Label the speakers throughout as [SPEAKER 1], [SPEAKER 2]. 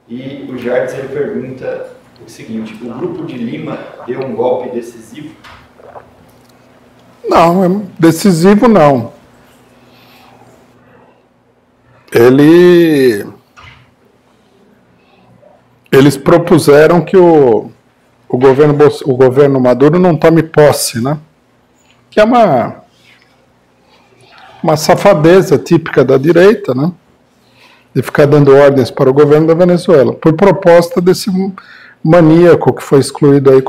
[SPEAKER 1] E o Jardes ele pergunta o seguinte: o Grupo de Lima deu um golpe decisivo?
[SPEAKER 2] Não, decisivo não. Eles propuseram que o governo Maduro não tome posse, né? Que é uma safadeza típica da direita, né? De ficar dando ordens para o governo da Venezuela, por proposta desse maníaco que foi escolhido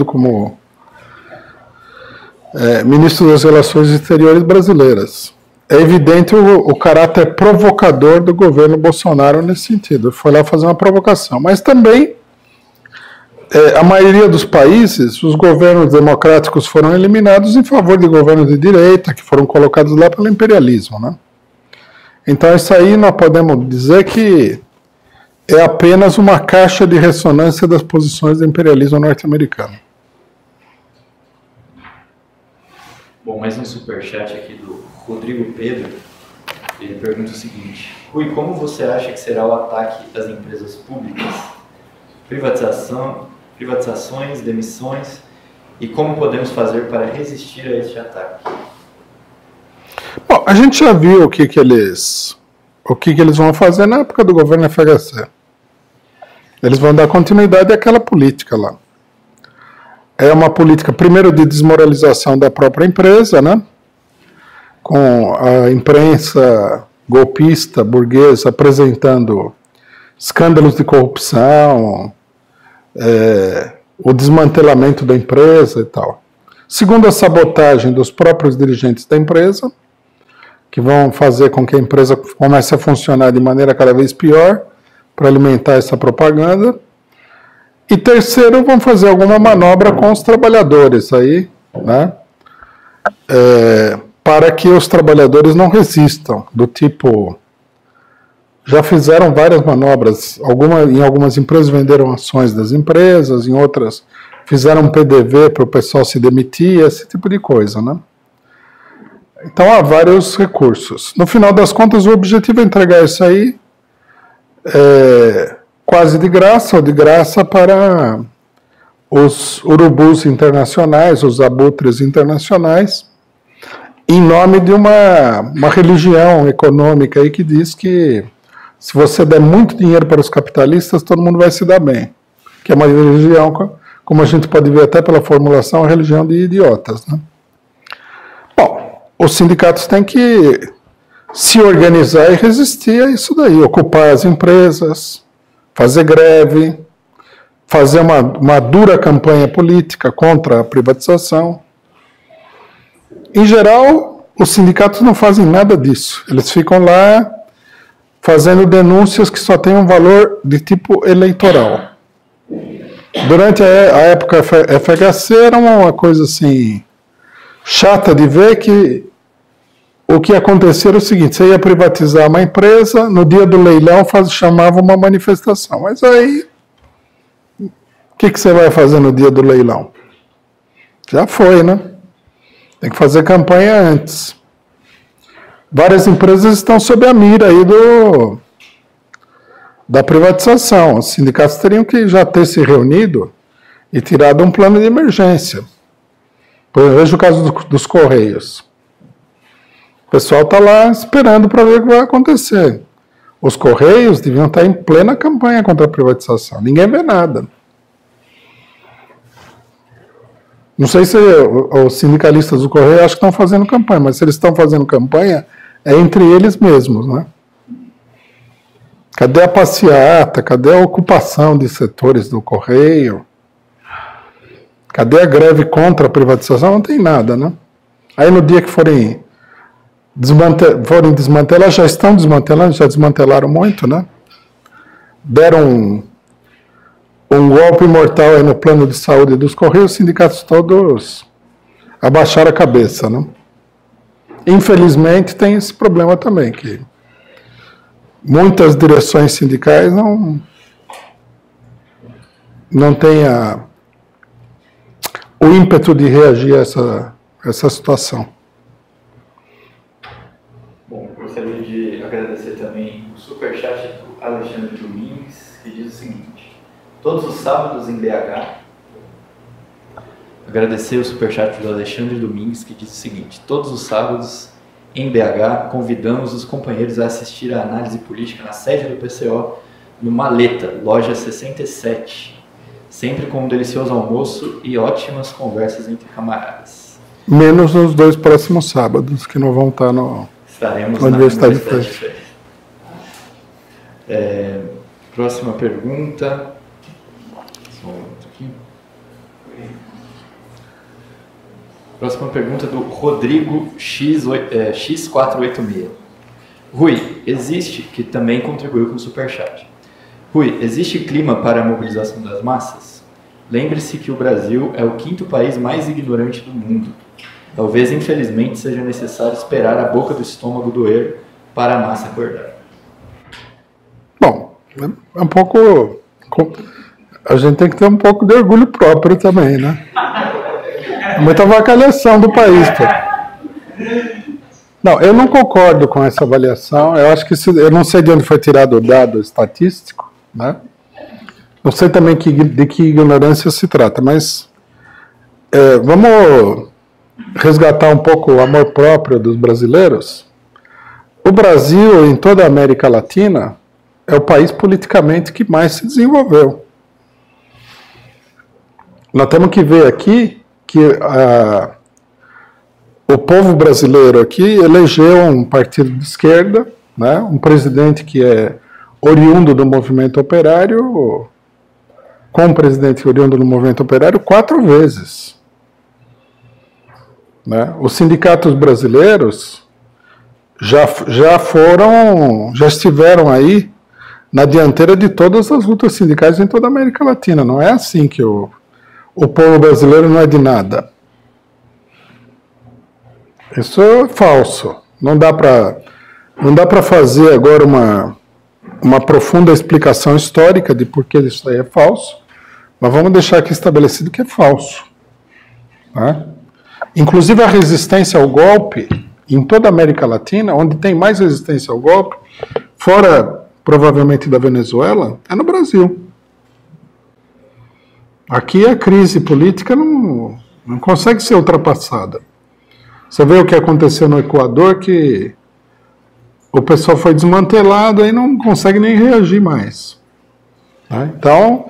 [SPEAKER 2] como ministro das Relações Exteriores brasileiras. É evidente o caráter provocador do governo Bolsonaro nesse sentido. Ele foi lá fazer uma provocação. Mas também, a maioria dos países, os governos democráticos foram eliminados em favor de governos de direita, que foram colocados lá pelo imperialismo, né? Então, isso aí nós podemos dizer que é apenas uma caixa de ressonância das posições do imperialismo norte-americano.
[SPEAKER 1] Bom, mais um superchat aqui do Rodrigo Pedro. Ele pergunta o seguinte: Rui, como você acha que será o ataque às empresas públicas? Privatizações, demissões, e como podemos fazer para resistir a este ataque?
[SPEAKER 2] Bom, a gente já viu o que eles vão fazer na época do governo FHC. Eles vão dar continuidade àquela política lá. É uma política, primeiro, de desmoralização da própria empresa, né? Com a imprensa golpista, burguesa, apresentando escândalos de corrupção, o desmantelamento da empresa e tal. Segundo, a sabotagem dos próprios dirigentes da empresa, que vão fazer com que a empresa comece a funcionar de maneira cada vez pior, para alimentar essa propaganda. E terceiro, vão fazer alguma manobra com os trabalhadores aí, né? Para que os trabalhadores não resistam, do tipo, já fizeram várias manobras, em algumas empresas venderam ações das empresas, em outras fizeram um PDV para o pessoal se demitir, esse tipo de coisa, né? Então há vários recursos. No final das contas, o objetivo é entregar isso aí quase de graça, ou de graça para os urubus internacionais, os abutres internacionais, em nome de uma religião econômica aí que diz que se você der muito dinheiro para os capitalistas, todo mundo vai se dar bem. Que é uma religião, como a gente pode ver até pela formulação, uma religião de idiotas, né? Bom, os sindicatos têm que se organizar e resistir a isso daí, ocupar as empresas, fazer greve, fazer uma dura campanha política contra a privatização. Em geral, os sindicatos não fazem nada disso. Eles ficam lá fazendo denúncias que só têm um valor de tipo eleitoral. Durante a época FHC era uma coisa assim chata de ver, que o que acontecia era o seguinte: você ia privatizar uma empresa, no dia do leilão chamava uma manifestação. Mas aí, o que você vai fazer no dia do leilão? Já foi, né? Tem que fazer campanha antes. Várias empresas estão sob a mira aí da privatização. Os sindicatos teriam que já ter se reunido e tirado um plano de emergência. Por exemplo, veja o caso dos Correios. O pessoal está lá esperando para ver o que vai acontecer. Os Correios deviam estar em plena campanha contra a privatização. Ninguém vê nada. Não sei se os sindicalistas do Correio acham que estão fazendo campanha, mas se eles estão fazendo campanha, é entre eles mesmos, né? Cadê a passeata? Cadê a ocupação de setores do Correio? Cadê a greve contra a privatização? Não tem nada, né? Aí no dia que forem desmantelar, já estão desmantelando, já desmantelaram muito, né? Deram um golpe mortal aí no plano de saúde dos Correios, os sindicatos todos abaixaram a cabeça, né? Infelizmente tem esse problema também, que muitas direções sindicais não têm o ímpeto de reagir a essa situação.
[SPEAKER 1] Bom, gostaria de agradecer também o superchat do Alexandre Domingues, que diz o seguinte: todos os sábados em BH. Agradecer o superchat do Alexandre Domingues, que diz o seguinte: todos os sábados em BH convidamos os companheiros a assistir à análise política na sede do PCO, no Maleta, loja 67. Sempre com um delicioso almoço e ótimas conversas entre camaradas.
[SPEAKER 2] Menos nos 2 próximos sábados, que não vão estar
[SPEAKER 1] Estaremos
[SPEAKER 2] na Universidade de Freitas.
[SPEAKER 1] Próxima pergunta. Só um momento aqui. Próxima pergunta do Rodrigo X486. Rui, existe, que também contribuiu com o superchat. Rui, existe clima para a mobilização das massas? Lembre-se que o Brasil é o 5º país mais ignorante do mundo. Talvez, infelizmente, seja necessário esperar a boca do estômago doer para a massa acordar.
[SPEAKER 2] Bom, é um pouco... A gente tem que ter um pouco de orgulho próprio também, né? Muita avacalhação do país. Pô. Não, eu não concordo com essa avaliação. Eu acho que eu não sei de onde foi tirado o dado estatístico, né? Não sei também de que ignorância se trata, mas vamos resgatar um pouco o amor próprio dos brasileiros. O Brasil, em toda a América Latina, é o país politicamente que mais se desenvolveu. Nós temos que ver aqui que o povo brasileiro aqui elegeu um partido de esquerda, né, um presidente que é oriundo do movimento operário, com um presidente oriundo do movimento operário 4 vezes. Né? Os sindicatos brasileiros já estiveram aí na dianteira de todas as lutas sindicais em toda a América Latina. Não é assim que o povo brasileiro não é de nada. Isso é falso. Não dá para fazer agora uma profunda explicação histórica de por que isso aí é falso, mas vamos deixar aqui estabelecido que é falso. Tá? Inclusive a resistência ao golpe, em toda a América Latina, onde tem mais resistência ao golpe, fora provavelmente da Venezuela, é no Brasil. Aqui a crise política não consegue ser ultrapassada. Você vê o que aconteceu no Equador, que o pessoal foi desmantelado e não consegue nem reagir mais. Né? Então,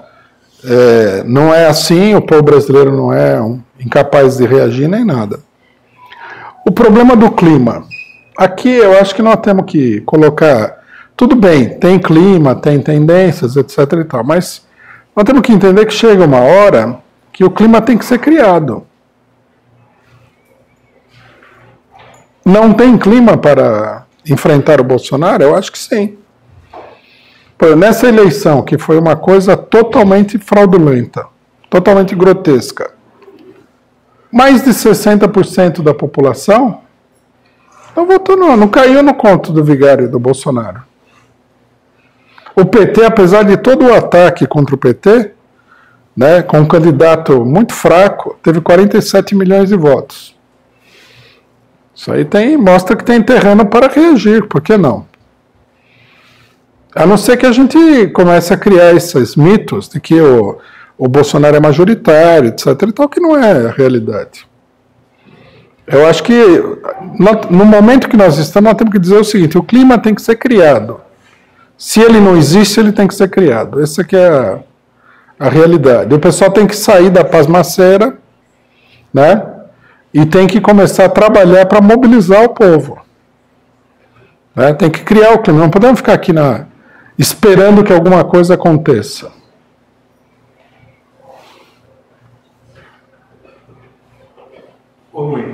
[SPEAKER 2] não é assim, o povo brasileiro não é incapaz de reagir nem nada. O problema do clima. Aqui eu acho que nós temos que colocar... Tudo bem, tem clima, tem tendências, etc. e tal, mas nós temos que entender que chega uma hora que o clima tem que ser criado. Não tem clima para enfrentar o Bolsonaro? Eu acho que sim. Nessa eleição, que foi uma coisa totalmente fraudulenta, totalmente grotesca, mais de 60% da população não votou não caiu no conto do vigário do Bolsonaro. O PT, apesar de todo o ataque contra o PT, né, com um candidato muito fraco, teve 47 milhões de votos. Isso aí mostra que tem terreno para reagir, por que não? A não ser que a gente comece a criar esses mitos de que o Bolsonaro é majoritário, etc. e tal, que não é a realidade. Eu acho que no momento que nós estamos, nós temos que dizer o seguinte: o clima tem que ser criado. Se ele não existe, ele tem que ser criado. Essa que é a realidade. O pessoal tem que sair da pasmaceira, né? E tem que começar a trabalhar para mobilizar o povo. Né? Tem que criar o clima. Não podemos ficar aqui esperando que alguma coisa aconteça.
[SPEAKER 3] Ô Rui,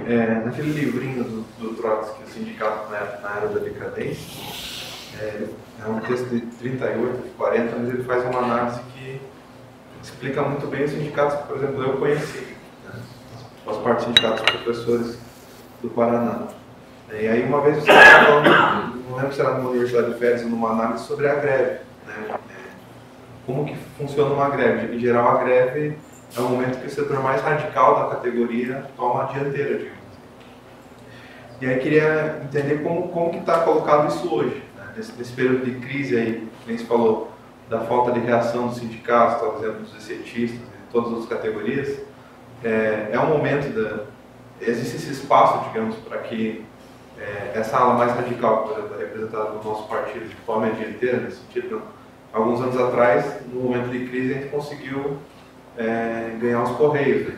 [SPEAKER 3] naquele livrinho do Trotsky, o Sindicato na Era da Decadência, é um texto de 38, de 40, mas ele faz uma análise que explica muito bem os sindicatos que, por exemplo, eu conheci. Né? Faço parte dos sindicatos dos professores do Paraná. E aí uma vez você estava falando, não lembro se era numa Universidade de Férias ou numa análise sobre a greve. Né? Como que funciona uma greve? Em geral, a greve é o momento que o setor mais radical da categoria toma a dianteira, digamos. E aí queria entender como que está colocado isso hoje, né? Nesse período de crise aí nem se falou da falta de reação dos sindicatos, por exemplo, dos excetistas, de todas as outras categorias, é um momento existe esse espaço, digamos, para que essa ala mais radical, por exemplo, representada no nosso partido de forma dianteira, nesse sentido, alguns anos atrás, no momento de crise, a gente conseguiu ganhar os Correios, né?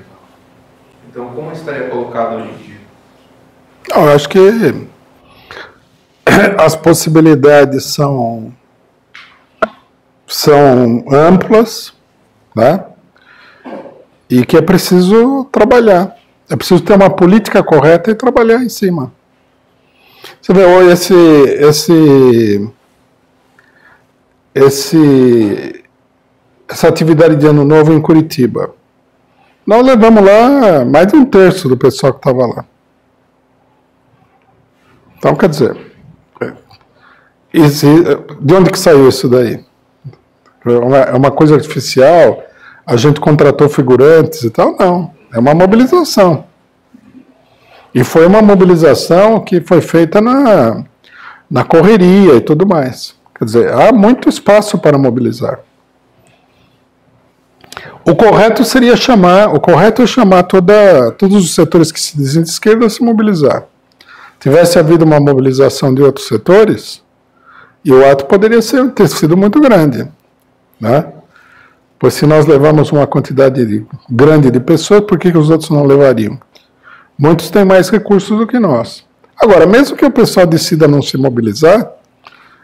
[SPEAKER 3] Então, como estaria colocado hoje em dia?
[SPEAKER 2] Eu acho que as possibilidades são amplas, né? E que é preciso trabalhar. É preciso ter uma política correta e trabalhar em cima. Você vê, essa atividade de Ano Novo em Curitiba. Nós levamos lá mais de 1/3 do pessoal que estava lá. Então, quer dizer, de onde que saiu isso daí? É uma coisa artificial? A gente contratou figurantes e tal? Não, é uma mobilização. E foi uma mobilização que foi feita na correria e tudo mais. Quer dizer, há muito espaço para mobilizar. O correto é chamar todos os setores que se dizem de esquerda a se mobilizar. Tivesse havido uma mobilização de outros setores, e o ato poderia ter sido muito grande, né? Pois se nós levamos uma quantidade grande de pessoas, por que os outros não levariam? Muitos têm mais recursos do que nós. Agora, mesmo que o pessoal decida não se mobilizar,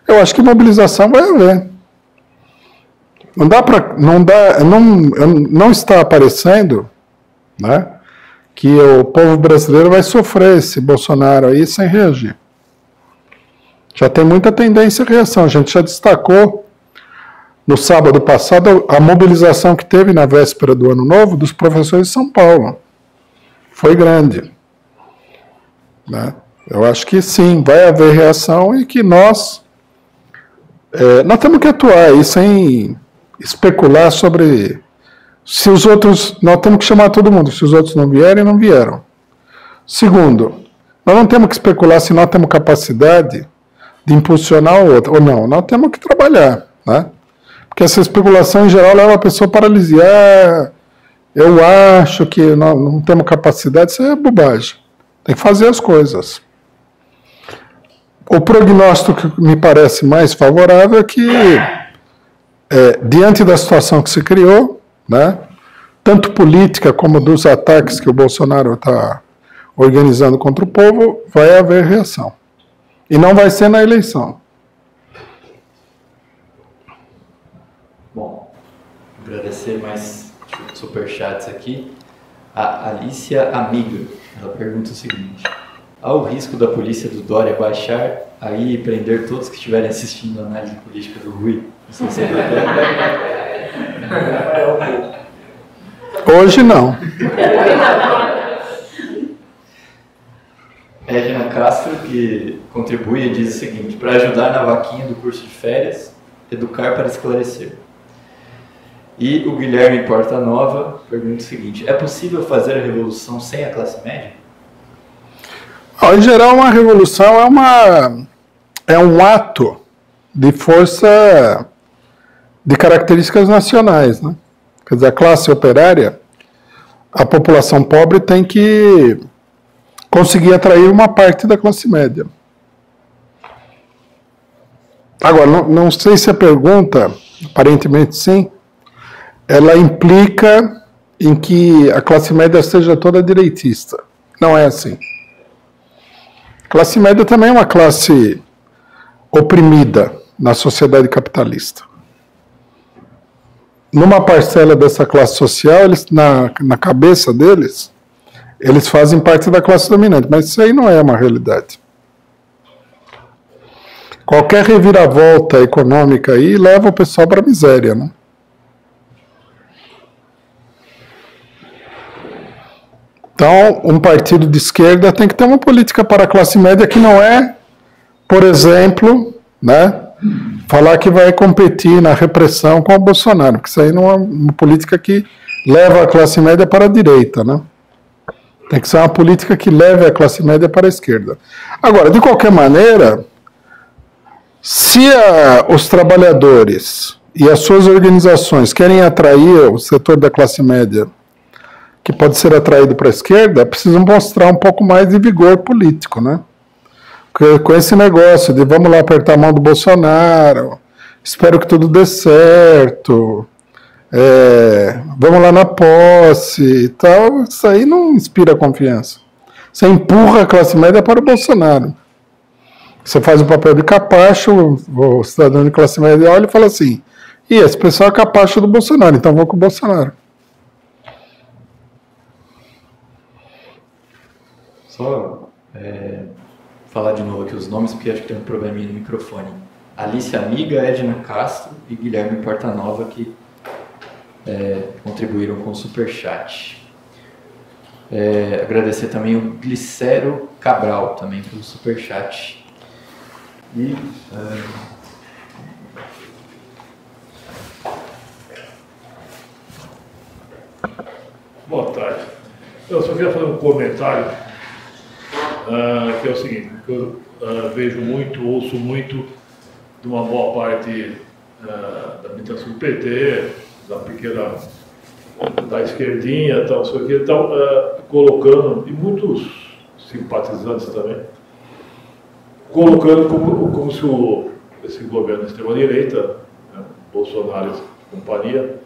[SPEAKER 2] eu acho que mobilização vai haver. Não está aparecendo, né, que o povo brasileiro vai sofrer esse Bolsonaro aí sem reagir. Já tem muita tendência à reação. A gente já destacou no sábado passado a mobilização que teve na véspera do Ano Novo dos professores de São Paulo. Foi grande, né? Eu acho que sim, vai haver reação e que nós temos que atuar e sem especular sobre se os outros, nós temos que chamar todo mundo, se os outros não vierem, não vieram. Segundo, nós não temos que especular se nós temos capacidade de impulsionar o outro, ou não, nós temos que trabalhar, né? Porque essa especulação em geral leva a pessoa a paralisiar. Eu acho que não temos capacidade, isso é bobagem. Tem que fazer as coisas. O prognóstico que me parece mais favorável é que, diante da situação que se criou, né, tanto política como dos ataques que o Bolsonaro está organizando contra o povo, vai haver reação. E não vai ser na eleição.
[SPEAKER 1] Bom, agradecer mais superchats aqui. A Alicia Amiga, ela pergunta o seguinte: há o risco da polícia do Dória baixar aí e prender todos que estiverem assistindo a análise política do Rui? Não sei se
[SPEAKER 2] Hoje não.
[SPEAKER 1] Edna Castro, que contribui e diz o seguinte: para ajudar na vaquinha do curso de férias, educar para esclarecer. E o Guilherme Porta Nova pergunta o seguinte: é possível fazer a revolução sem a classe média?
[SPEAKER 2] Em geral, uma revolução é um ato de força de características nacionais, né? Quer dizer, a classe operária, a população pobre tem que conseguir atrair uma parte da classe média. Agora, não sei se a pergunta, aparentemente sim, ela implica em que a classe média seja toda direitista. Não é assim. A classe média também é uma classe oprimida na sociedade capitalista. Numa parcela dessa classe social, eles, na cabeça deles, eles fazem parte da classe dominante, mas isso aí não é uma realidade. Qualquer reviravolta econômica aí leva o pessoal para a miséria, né? Então, um partido de esquerda tem que ter uma política para a classe média que não é, por exemplo, né, falar que vai competir na repressão com o Bolsonaro, porque isso aí não é uma política que leva a classe média para a direita, né? Tem que ser uma política que leve a classe média para a esquerda. Agora, de qualquer maneira, Se os trabalhadores e as suas organizações querem atrair o setor da classe média, que pode ser atraído para a esquerda, precisam mostrar um pouco mais de vigor político, né? Porque com esse negócio de vamos lá apertar a mão do Bolsonaro, espero que tudo dê certo, vamos lá na posse e tal, isso aí não inspira confiança. Você empurra a classe média para o Bolsonaro. Você faz o papel de capacho, o cidadão de classe média olha e fala assim, esse pessoal é capacho do Bolsonaro, então vou com o Bolsonaro.
[SPEAKER 1] Só falar de novo aqui os nomes, porque acho que tem um probleminha no microfone. Alice Amiga, Edna Castro e Guilherme Portanova, que contribuíram com o Superchat. Agradecer também o Glicério Cabral, também pelo Superchat. E...
[SPEAKER 4] Boa tarde. Eu só queria fazer um comentário, que é o seguinte, que eu vejo muito, ouço muito de uma boa parte da militância do PT, da pequena, da esquerdinha, tal, isso aqui, tal, colocando, e muitos simpatizantes também, colocando como se esse governo de extrema-direita, né, Bolsonaro e companhia,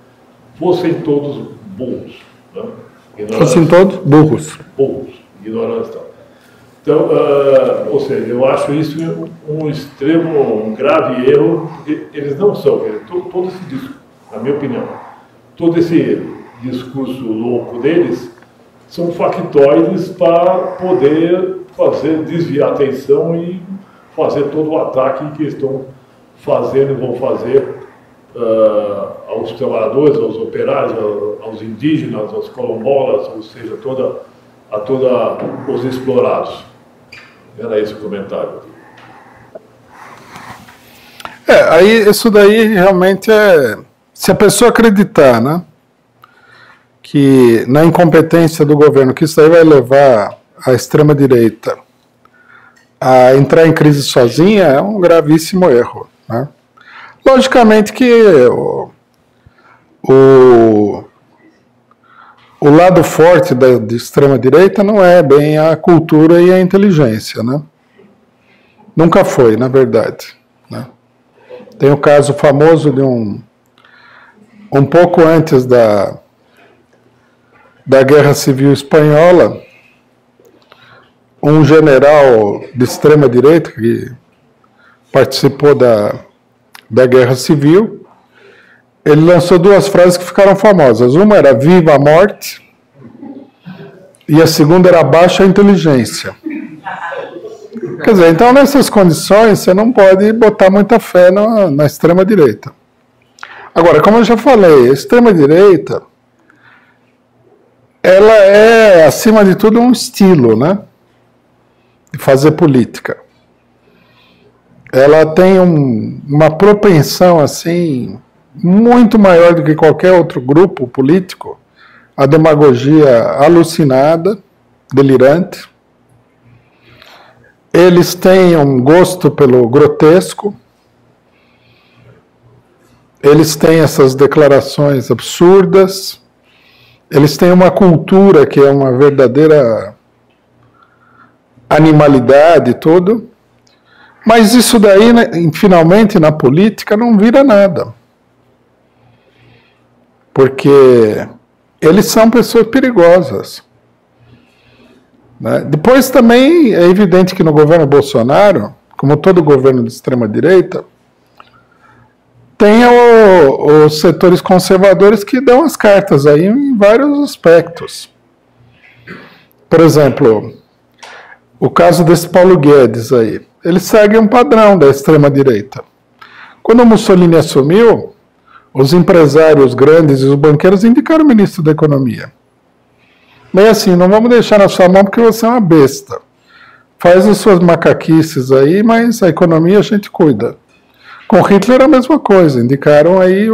[SPEAKER 4] fossem todos burros. Né?
[SPEAKER 2] Fossem todos burros.
[SPEAKER 4] Burros, ignorantes e tal. Então, ou seja, eu acho isso um extremo, um grave erro, porque eles não são, todo esse discurso, na minha opinião, todo esse discurso louco deles são factoides para poder desviar a atenção e fazer todo o ataque que estão fazendo e vão fazer aos trabalhadores, aos operários, aos indígenas, aos quilombolas, ou seja, a todos os explorados. Era esse o comentário.
[SPEAKER 2] Aí isso daí realmente se a pessoa acreditar, né, que na incompetência do governo, que isso aí vai levar a extrema-direita a entrar em crise sozinha, é um gravíssimo erro, né? Logicamente que o lado forte da extrema-direita não é bem a cultura e a inteligência, né? Nunca foi, na verdade, né? Tem o caso famoso de um pouco antes da Guerra Civil Espanhola, um general de extrema-direita que participou da Guerra Civil, ele lançou duas frases que ficaram famosas. Uma era "Viva a morte" e a segunda era "Baixa a inteligência". Quer dizer, então nessas condições você não pode botar muita fé na extrema-direita. Agora, como eu já falei, a extrema-direita ela é, acima de tudo, um estilo, né, de fazer política. Ela tem uma propensão, assim, muito maior do que qualquer outro grupo político, a demagogia alucinada, delirante. Eles têm um gosto pelo grotesco, eles têm essas declarações absurdas, eles têm uma cultura que é uma verdadeira animalidade e tudo, mas isso daí, né, finalmente, na política, não vira nada. Porque eles são pessoas perigosas. Né? Depois também é evidente que no governo Bolsonaro, como todo governo de extrema-direita, tem os setores conservadores que dão as cartas aí em vários aspectos. Por exemplo, o caso desse Paulo Guedes aí. Ele segue um padrão da extrema-direita. Quando o Mussolini assumiu, os empresários grandes e os banqueiros indicaram o ministro da Economia. Meio assim, não vamos deixar na sua mão porque você é uma besta. Faz as suas macaquices aí, mas a economia a gente cuida. Com Hitler a mesma coisa, indicaram aí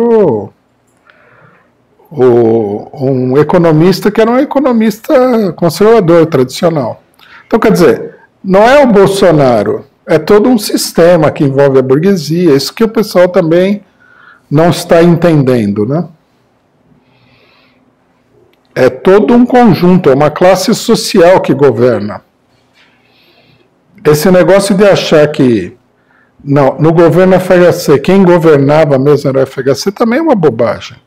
[SPEAKER 2] um economista que era um economista conservador, tradicional. Então, quer dizer, não é o Bolsonaro É todo um sistema que envolve a burguesia, isso que o pessoal também não está entendendo, né? É todo um conjunto, é uma classe social que governa. Esse negócio de achar que não, no governo FHC, quem governava mesmo era o FHC, também é uma bobagem.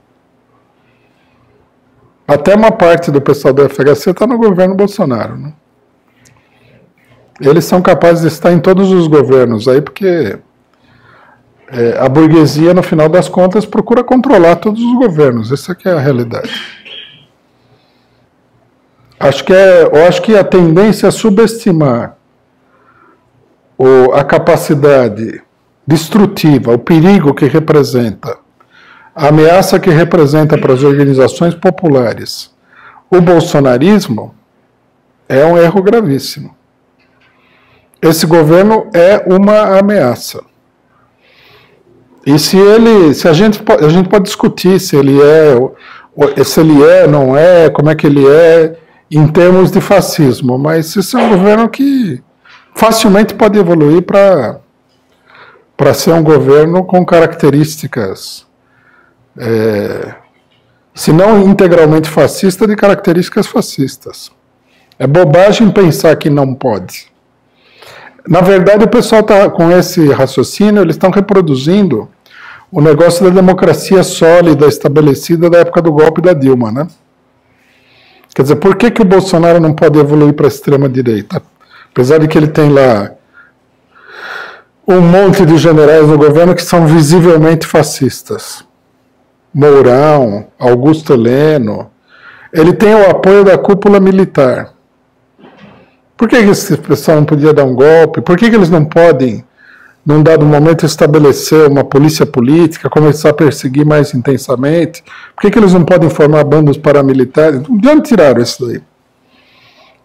[SPEAKER 2] Até uma parte do pessoal do FHC está no governo Bolsonaro, né? Eles são capazes de estar em todos os governos aí, porque a burguesia, no final das contas, procura controlar todos os governos. Essa aqui é a realidade. Eu acho que a tendência é subestimar a capacidade destrutiva, o perigo que representa, a ameaça que representa para as organizações populares o bolsonarismo é um erro gravíssimo. Esse governo é uma ameaça. E a gente pode discutir se ele não é, como é que ele é em termos de fascismo, mas esse é um governo que facilmente pode evoluir para ser um governo com características, se não integralmente fascista, de características fascistas. É bobagem pensar que não pode. Na verdade, o pessoal está com esse raciocínio, eles estão reproduzindo o negócio da democracia sólida estabelecida da época do golpe da Dilma, né? Quer dizer, por que o Bolsonaro não pode evoluir para a extrema-direita? Apesar de que ele tem lá um monte de generais no governo que são visivelmente fascistas. Mourão, Augusto Heleno. Ele tem o apoio da cúpula militar. Por que esse pessoal não podia dar um golpe? Por que eles não podem, num dado momento, estabelecer uma polícia política, começar a perseguir mais intensamente? Por que eles não podem formar bandos paramilitares? De onde tiraram isso daí?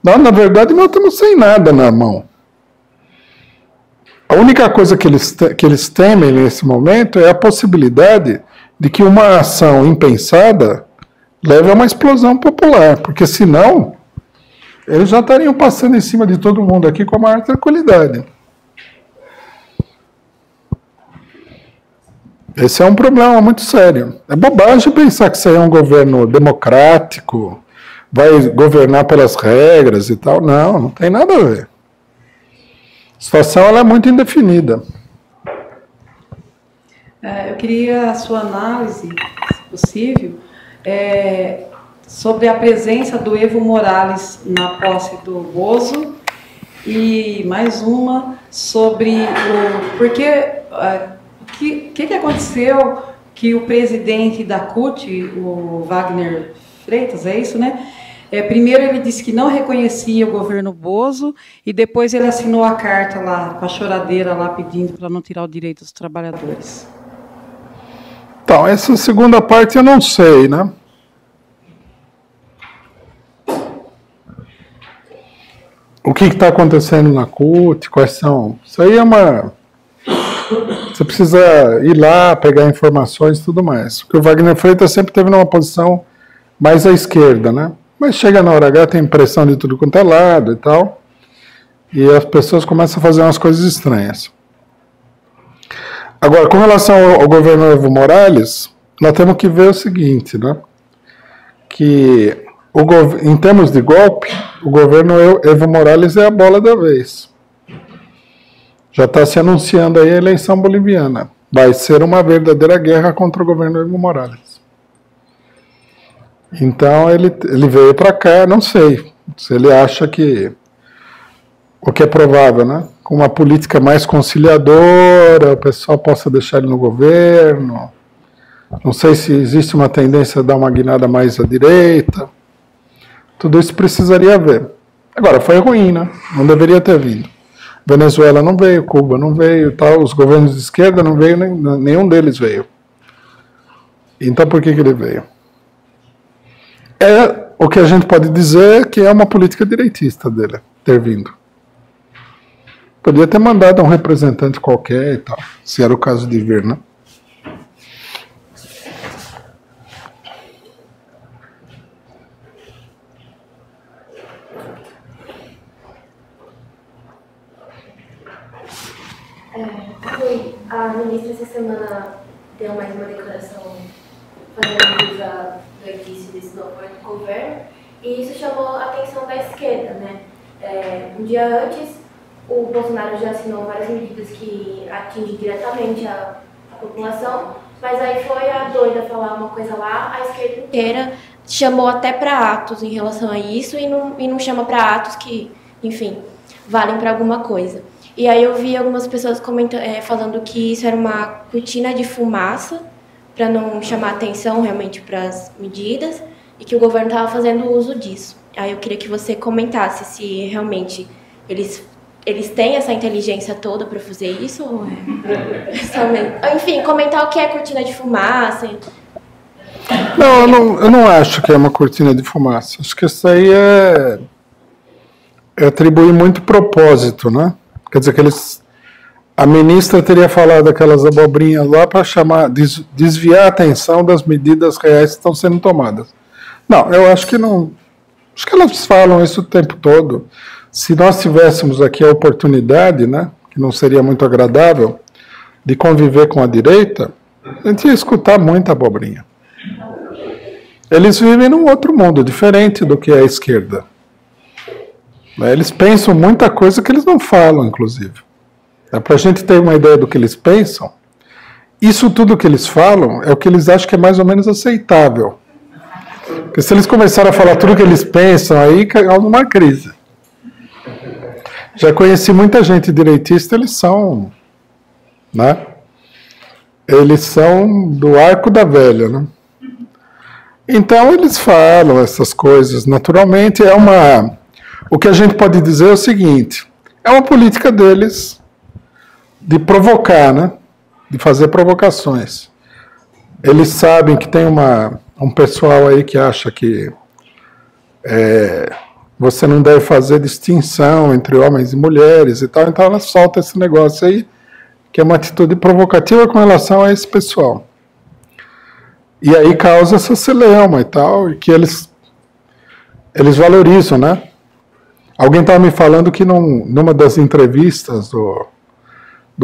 [SPEAKER 2] Não, na verdade, nós estamos sem nada na mão. A única coisa que eles temem nesse momento é a possibilidade de que uma ação impensada leve a uma explosão popular, porque senão eles já estariam passando em cima de todo mundo aqui com a maior tranquilidade. Esse é um problema muito sério. É bobagem pensar que isso aí é um governo democrático, vai governar pelas regras e tal. Não, não tem nada a ver. A situação ela é muito indefinida.
[SPEAKER 5] Eu queria a sua análise, se possível, sobre a presença do Evo Morales na posse do Bozo e mais uma sobre o que aconteceu que o presidente da CUT, o Wagner Freitas, é isso, né? Primeiro ele disse que não reconhecia o governo Bozo e depois ele assinou a carta lá, com a choradeira lá, pedindo para não tirar o direito dos trabalhadores.
[SPEAKER 2] Então, essa segunda parte eu não sei, né? O que está acontecendo na CUT, quais são... Isso aí é uma... Você precisa ir lá, pegar informações e tudo mais. Porque o Wagner Freitas sempre teve numa posição mais à esquerda, né? Mas chega na hora H, tem pressão de tudo quanto é lado e tal. E as pessoas começam a fazer umas coisas estranhas. Agora, com relação ao governo Evo Morales, nós temos que ver o seguinte, né? Que em termos de golpe, o governo Evo Morales é a bola da vez. Já está se anunciando aí a eleição boliviana. Vai ser uma verdadeira guerra contra o governo Evo Morales. Então ele veio para cá, não sei se ele acha que, o que é provável, né? Com uma política mais conciliadora, o pessoal possa deixar ele no governo. Não sei se existe uma tendência a dar uma guinada mais à direita. Tudo isso precisaria ver. Agora, foi ruim, né? Não deveria ter vindo. Venezuela não veio, Cuba não veio, tal. Os governos de esquerda não veio, nenhum deles veio. Então por que ele veio? O que a gente pode dizer que é uma política direitista dele, ter vindo. Podia ter mandado um representante qualquer e tal, se era o caso de vir, né?
[SPEAKER 6] A ministra essa semana deu mais uma declaração fazendo jus do início desse novo governo, e isso chamou a atenção da esquerda, né? Um dia antes, o Bolsonaro já assinou várias medidas que atingem diretamente a população, mas aí foi a doida falar uma coisa lá, a esquerda inteira chamou até para atos em relação a isso e não chama para atos que, enfim, valem para alguma coisa. E aí eu vi algumas pessoas falando que isso era uma cortina de fumaça para não chamar atenção realmente para as medidas e que o governo estava fazendo uso disso. Aí eu queria que você comentasse se realmente eles têm essa inteligência toda para fazer isso ou enfim, comentar o que é cortina de fumaça.
[SPEAKER 2] Não, eu não acho que é uma cortina de fumaça. Acho que isso aí é atribuir muito propósito, né? Quer dizer que a ministra teria falado aquelas abobrinhas lá para desviar a atenção das medidas reais que estão sendo tomadas. Não, eu acho que não. Acho que elas falam isso o tempo todo. Se nós tivéssemos aqui a oportunidade, né, que não seria muito agradável, de conviver com a direita, a gente ia escutar muita abobrinha. Eles vivem num outro mundo, diferente do que é a esquerda. Eles pensam muita coisa que eles não falam, inclusive. Para a gente ter uma ideia do que eles pensam, isso tudo que eles falam é o que eles acham que é mais ou menos aceitável. Porque se eles começarem a falar tudo que eles pensam, aí cai uma crise. Já conheci muita gente direitista, eles são, né? Eles são do arco da velha, né? Então eles falam essas coisas naturalmente. O que a gente pode dizer é o seguinte: é uma política deles de provocar, né? De fazer provocações. Eles sabem que tem um pessoal aí que acha que você não deve fazer distinção entre homens e mulheres e tal, então ela solta esse negócio aí, que é uma atitude provocativa com relação a esse pessoal. E aí causa essa celeuma e tal, e que eles valorizam, né? Alguém estava me falando que numa das entrevistas do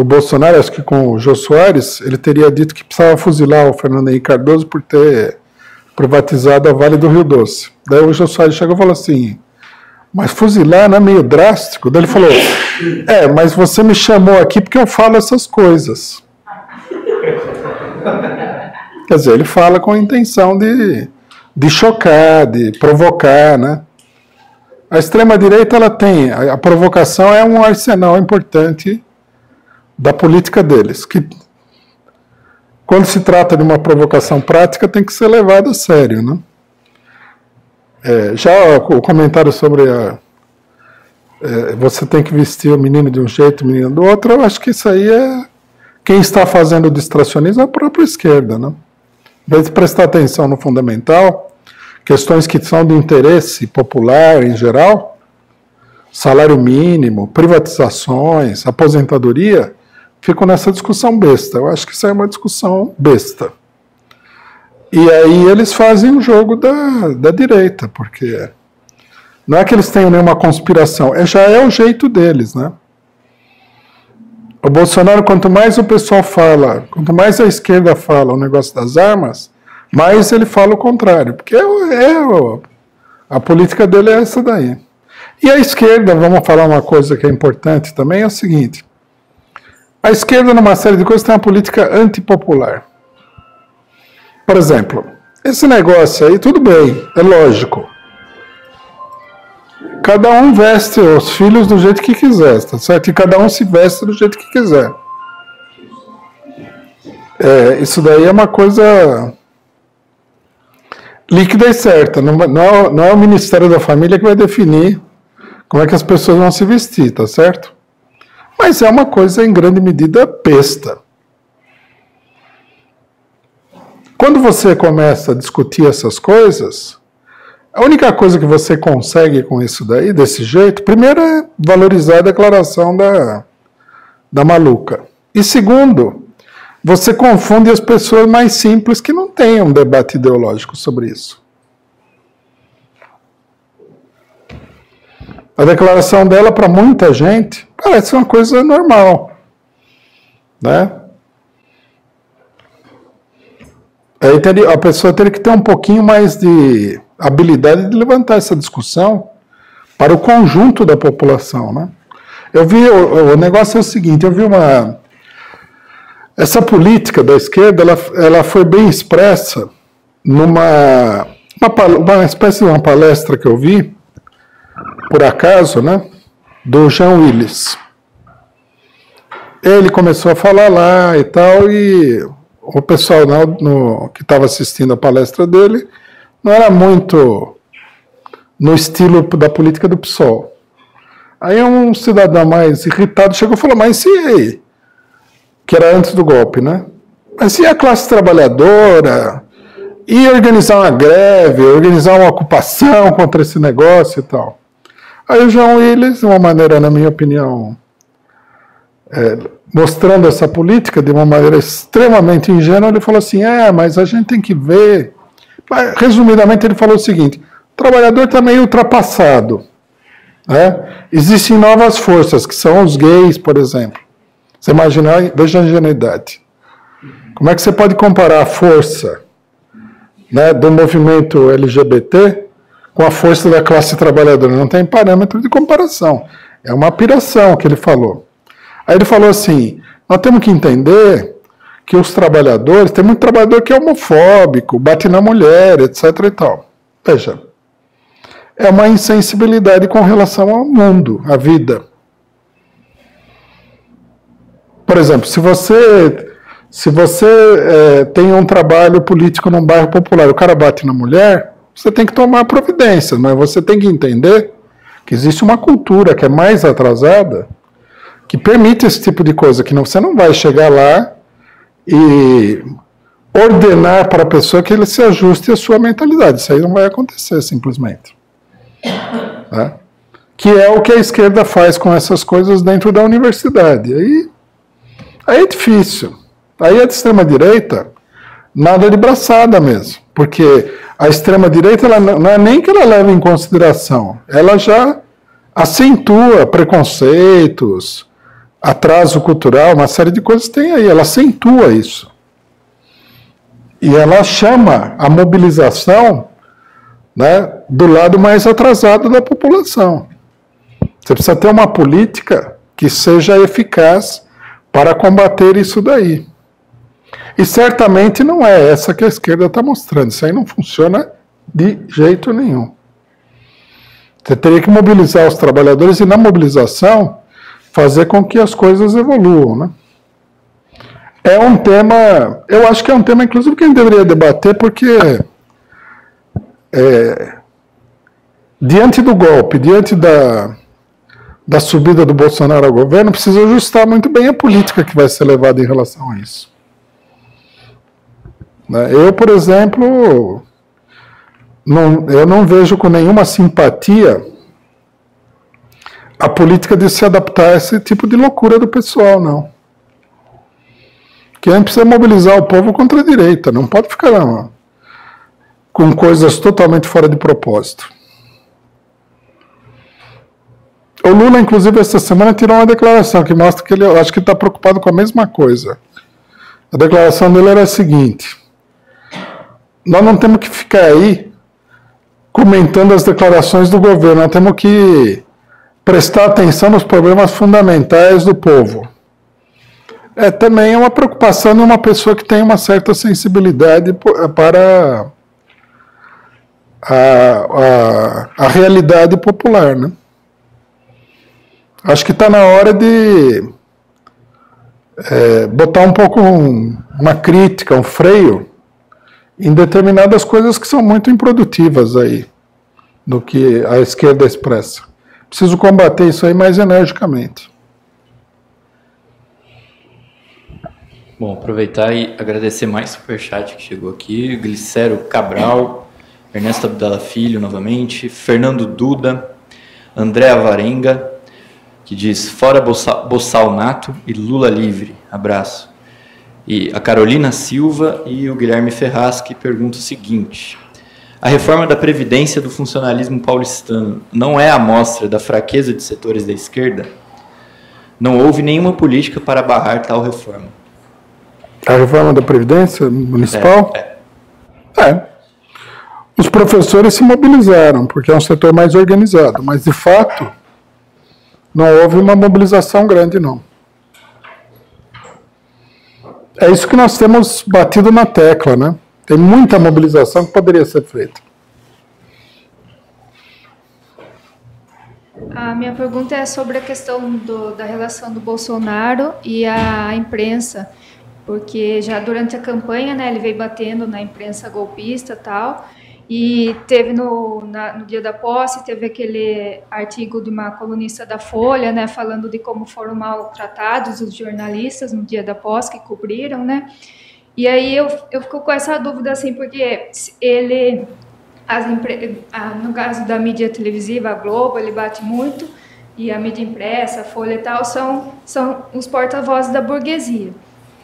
[SPEAKER 2] Bolsonaro, acho que com o Jô Soares, ele teria dito que precisava fuzilar o Fernando Henrique Cardoso por ter privatizado a Vale do Rio Doce. Daí o Jô Soares chegou e falou assim: mas fuzilar não é meio drástico? Daí ele falou: mas você me chamou aqui porque eu falo essas coisas. Quer dizer, ele fala com a intenção de chocar, de provocar, né? A extrema-direita, ela tem, a provocação é um arsenal importante da política deles, que quando se trata de uma provocação prática tem que ser levada a sério, né? Já o comentário sobre você tem que vestir o menino de um jeito, o menino do outro, eu acho que isso aí quem está fazendo o distracionismo é a própria esquerda, né? Em vez de prestar atenção no fundamental, questões que são de interesse popular em geral, salário mínimo, privatizações, aposentadoria, ficam nessa discussão besta. Eu acho que isso é uma discussão besta. E aí eles fazem o jogo da direita, porque não é que eles tenham nenhuma conspiração, já é o jeito deles, né? O Bolsonaro, quanto mais o pessoal fala, quanto mais a esquerda fala o negócio das armas, mais ele fala o contrário, porque a política dele é essa daí. E a esquerda, vamos falar uma coisa que é importante também, é o seguinte: a esquerda, numa série de coisas, tem uma política antipopular. Por exemplo, esse negócio aí, tudo bem, é lógico. Cada um veste os filhos do jeito que quiser, tá certo? E cada um se veste do jeito que quiser. Isso daí é uma coisa líquida e certa. Não é o Ministério da Família que vai definir como é que as pessoas vão se vestir, tá certo? Mas é uma coisa, em grande medida, besta. Quando você começa a discutir essas coisas, a única coisa que você consegue com isso daí, desse jeito, primeiro é valorizar a declaração da maluca. E segundo, você confunde as pessoas mais simples que não têm um debate ideológico sobre isso. A declaração dela, para muita gente, parece uma coisa normal, né? Aí a pessoa teria que ter um pouquinho mais de habilidade de levantar essa discussão para o conjunto da população, né? Eu vi, o negócio é o seguinte, eu vi essa política da esquerda, ela foi bem expressa numa espécie de uma palestra que eu vi, por acaso, né, do Jean Willis. Ele começou a falar lá e tal, e o pessoal que estava assistindo a palestra dele não era muito no estilo da política do PSOL. Aí um cidadão mais irritado chegou e falou, mas se... que era antes do golpe, né? Mas se a classe trabalhadora ia organizar uma greve, organizar uma ocupação contra esse negócio e tal. Aí o João Willis, de uma maneira, na minha opinião, mostrando essa política de uma maneira extremamente ingênua, ele falou assim, mas a gente tem que ver... Mas, resumidamente, ele falou o seguinte, o trabalhador está meio ultrapassado, né? Existem novas forças, que são os gays, por exemplo. Você imaginar, veja a ingenuidade. Como é que você pode comparar a força, né, do movimento LGBT com a força da classe trabalhadora? Não tem parâmetro de comparação. É uma piração que ele falou. Aí ele falou assim, nós temos que entender que os trabalhadores, tem muito trabalhador que é homofóbico, bate na mulher, etc. e tal. Veja, é uma insensibilidade com relação ao mundo, à vida. Por exemplo, se você tem um trabalho político num bairro popular, o cara bate na mulher, você tem que tomar providências, mas você tem que entender que existe uma cultura que é mais atrasada, que permite esse tipo de coisa, que você não vai chegar lá e ordenar para a pessoa que ele se ajuste à sua mentalidade. Isso aí não vai acontecer, simplesmente. Né? Que é o que a esquerda faz com essas coisas dentro da universidade. Aí é difícil. Aí a de extrema-direita, nada de braçada mesmo. Porque a extrema-direita, ela não é nem que ela leve em consideração, ela já acentua preconceitos, atraso cultural, uma série de coisas tem aí, ela acentua isso. E ela chama a mobilização, né, do lado mais atrasado da população. Você precisa ter uma política que seja eficaz para combater isso daí. E certamente não é essa que a esquerda está mostrando. Isso aí não funciona de jeito nenhum. Você teria que mobilizar os trabalhadores e, na mobilização, fazer com que as coisas evoluam, né? É um tema, eu acho que é um tema, inclusive, que a gente deveria debater, porque diante do golpe, diante da subida do Bolsonaro ao governo, precisa ajustar muito bem a política que vai ser levada em relação a isso. Eu, por exemplo, eu não vejo com nenhuma simpatia a política de se adaptar a esse tipo de loucura do pessoal, não. Que a gente precisa mobilizar o povo contra a direita, não pode ficar lá, com coisas totalmente fora de propósito. O Lula, inclusive, essa semana tirou uma declaração que mostra que eu acho que está preocupado com a mesma coisa. A declaração dele era a seguinte: nós não temos que ficar aí comentando as declarações do governo, nós temos que prestar atenção nos problemas fundamentais do povo. Também é uma preocupação de uma pessoa que tem uma certa sensibilidade para a realidade popular, né? Acho que está na hora de botar um pouco uma crítica, um freio em determinadas coisas que são muito improdutivas aí, do que a esquerda expressa. Preciso combater isso aí mais energicamente.
[SPEAKER 1] Bom, aproveitar e agradecer mais o superchat que chegou aqui. Glicério Cabral, Ernesto Abdala Filho novamente, Fernando Duda, André Avarenga, que diz fora Bossal Nato e Lula livre. Abraço. E a Carolina Silva e o Guilherme Ferraz, que pergunta o seguinte: a reforma da Previdência do funcionalismo paulistano não é a amostra da fraqueza de setores da esquerda? Não houve nenhuma política para barrar tal reforma.
[SPEAKER 2] A reforma da Previdência municipal? Os professores se mobilizaram, porque é um setor mais organizado, mas, de fato, não houve uma mobilização grande, não. É isso que nós temos batido na tecla, né? Tem muita mobilização que poderia ser feita.
[SPEAKER 7] A minha pergunta é sobre a questão da relação do Bolsonaro e a imprensa, porque já durante a campanha, né, ele veio batendo na imprensa golpista e tal, e teve no dia da posse, teve aquele artigo de uma colunista da Folha, né, falando de como foram maltratados os jornalistas no dia da posse, que cobriram, né, e aí eu fico com essa dúvida, assim, porque ele... no caso da mídia televisiva, a Globo, ele bate muito, e a mídia impressa, a Folha e tal, são os porta-vozes da burguesia.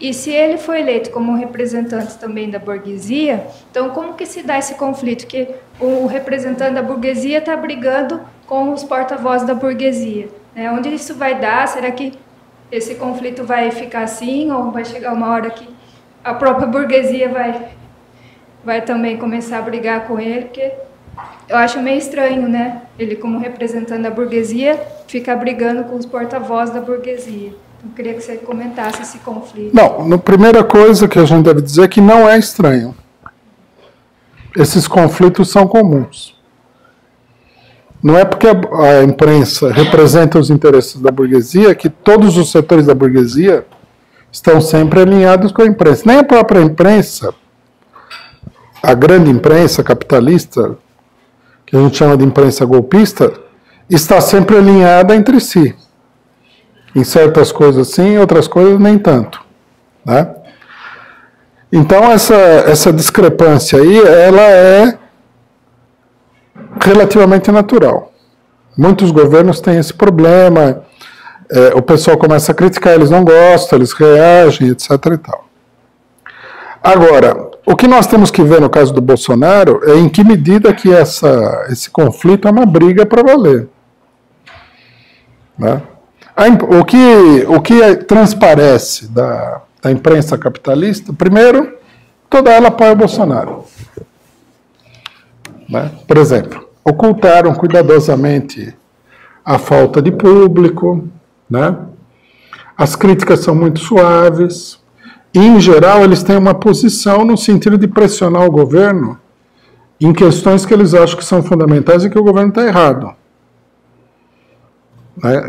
[SPEAKER 7] E se ele foi eleito como representante também da burguesia, então como que se dá esse conflito? Que o representante da burguesia está brigando com os porta-vozes da burguesia, né? Onde isso vai dar? Será que esse conflito vai ficar assim, ou vai chegar uma hora que a própria burguesia vai também começar a brigar com ele? Porque eu acho meio estranho, né? Ele, como representante da burguesia, fica brigando com os porta-vozes da burguesia. Eu queria que você comentasse esse conflito.
[SPEAKER 2] Não, a primeira coisa que a gente deve dizer é que não é estranho. Esses conflitos são comuns. Não é porque a imprensa representa os interesses da burguesia que todos os setores da burguesia estão sempre alinhados com a imprensa. Nem a própria imprensa, a grande imprensa capitalista, que a gente chama de imprensa golpista, está sempre alinhada entre si. Em certas coisas sim, em outras coisas nem tanto, né? Então essa discrepância aí, ela é relativamente natural. Muitos governos têm esse problema, o pessoal começa a criticar, eles não gostam, eles reagem, etc. e tal. Agora, o que nós temos que ver no caso do Bolsonaro é em que medida que esse conflito é uma briga para valer, né? O que transparece da imprensa capitalista, primeiro, toda ela apoia o Bolsonaro, né? Por exemplo, ocultaram cuidadosamente a falta de público, né? As críticas são muito suaves, e, em geral, eles têm uma posição no sentido de pressionar o governo em questões que eles acham que são fundamentais e que o governo está errado.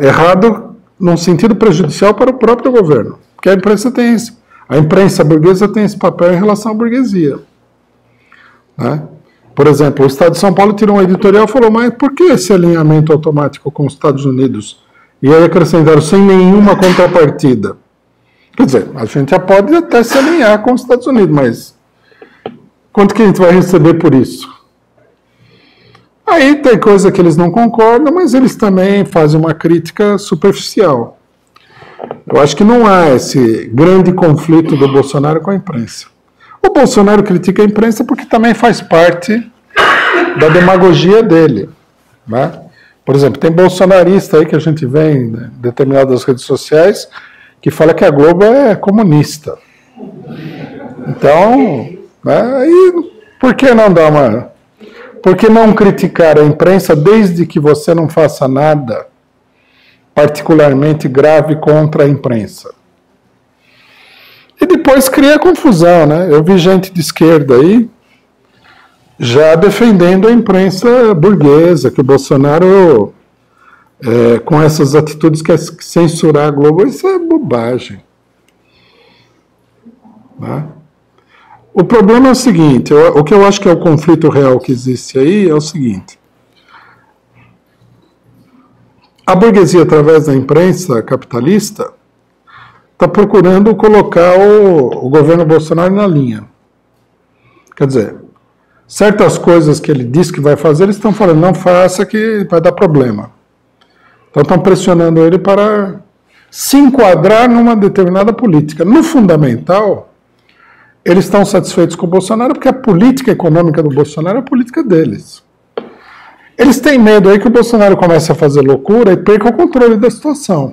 [SPEAKER 2] Errado num sentido prejudicial para o próprio governo. Porque a imprensa burguesa tem esse papel em relação à burguesia, né? Por exemplo, o Estado de São Paulo tirou um editorial e falou, mas por que esse alinhamento automático com os Estados Unidos? E aí acrescentaram, sem nenhuma contrapartida. Quer dizer, a gente já pode até se alinhar com os Estados Unidos, mas quanto que a gente vai receber por isso? Aí tem coisa que eles não concordam, mas eles também fazem uma crítica superficial. Eu acho que não há esse grande conflito do Bolsonaro com a imprensa. O Bolsonaro critica a imprensa porque também faz parte da demagogia dele, né? Por exemplo, tem bolsonarista aí que a gente vê em determinadas redes sociais que fala que a Globo é comunista. Então, né, aí, por que não dar uma... Por que não criticar a imprensa desde que você não faça nada particularmente grave contra a imprensa? E depois cria confusão, né? Eu vi gente de esquerda aí já defendendo a imprensa burguesa, que o Bolsonaro, com essas atitudes, quer censurar a Globo. Isso é bobagem, né? O problema é o seguinte, o que eu acho que é o conflito real que existe aí é o seguinte. A burguesia, através da imprensa capitalista, está procurando colocar o governo Bolsonaro na linha. Quer dizer, certas coisas que ele diz que vai fazer, eles estão falando, não faça que vai dar problema. Então estão pressionando ele para se enquadrar numa determinada política. No fundamental, eles estão satisfeitos com o Bolsonaro porque a política econômica do Bolsonaro é a política deles. Eles têm medo aí que o Bolsonaro comece a fazer loucura e perca o controle da situação.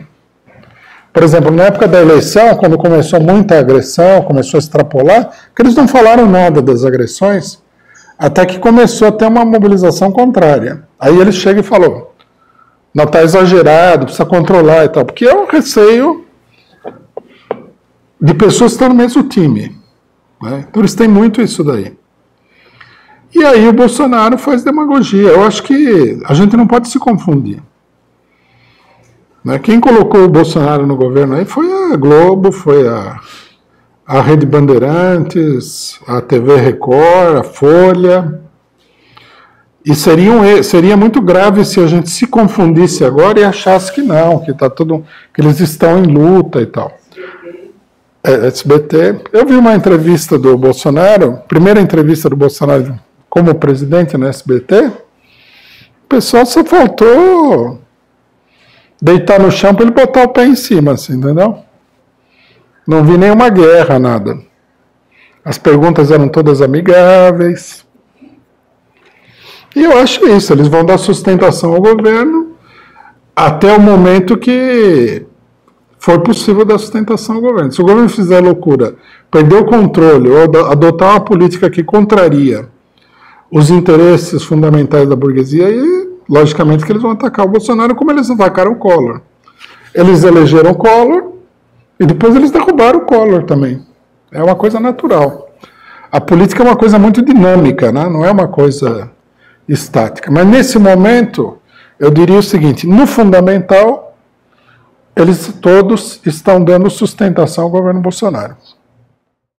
[SPEAKER 2] Por exemplo, na época da eleição, quando começou muita agressão, começou a extrapolar, que eles não falaram nada das agressões, Até que começou a ter uma mobilização contrária. Aí ele chega e falou, não, está exagerado, precisa controlar e tal, porque é um receio de pessoas que estão no mesmo time. Né? Então eles têm muito isso daí. E aí o Bolsonaro faz demagogia. Eu acho que a gente não pode se confundir. Né? Quem colocou o Bolsonaro no governo aí foi a Globo, foi a Rede Bandeirantes, a TV Record, a Folha. E seria muito grave se a gente se confundisse agora e achasse que não, que eles estão em luta e tal. SBT. Eu vi uma entrevista do Bolsonaro, primeira entrevista do Bolsonaro como presidente no SBT, o pessoal só faltou deitar no chão para ele botar o pé em cima, assim, entendeu? Não vi nenhuma guerra, nada. As perguntas eram todas amigáveis. E eu acho isso, eles vão dar sustentação ao governo até o momento que for possível dar sustentação ao governo. Se o governo fizer loucura, perder o controle ou adotar uma política que contraria os interesses fundamentais da burguesia, aí, logicamente, que eles vão atacar o Bolsonaro como eles atacaram o Collor. Eles elegeram o Collor e depois eles derrubaram o Collor também. É uma coisa natural. A política é uma coisa muito dinâmica, né? Não é uma coisa estática. Mas nesse momento, eu diria o seguinte, no fundamental, eles todos estão dando sustentação ao governo Bolsonaro.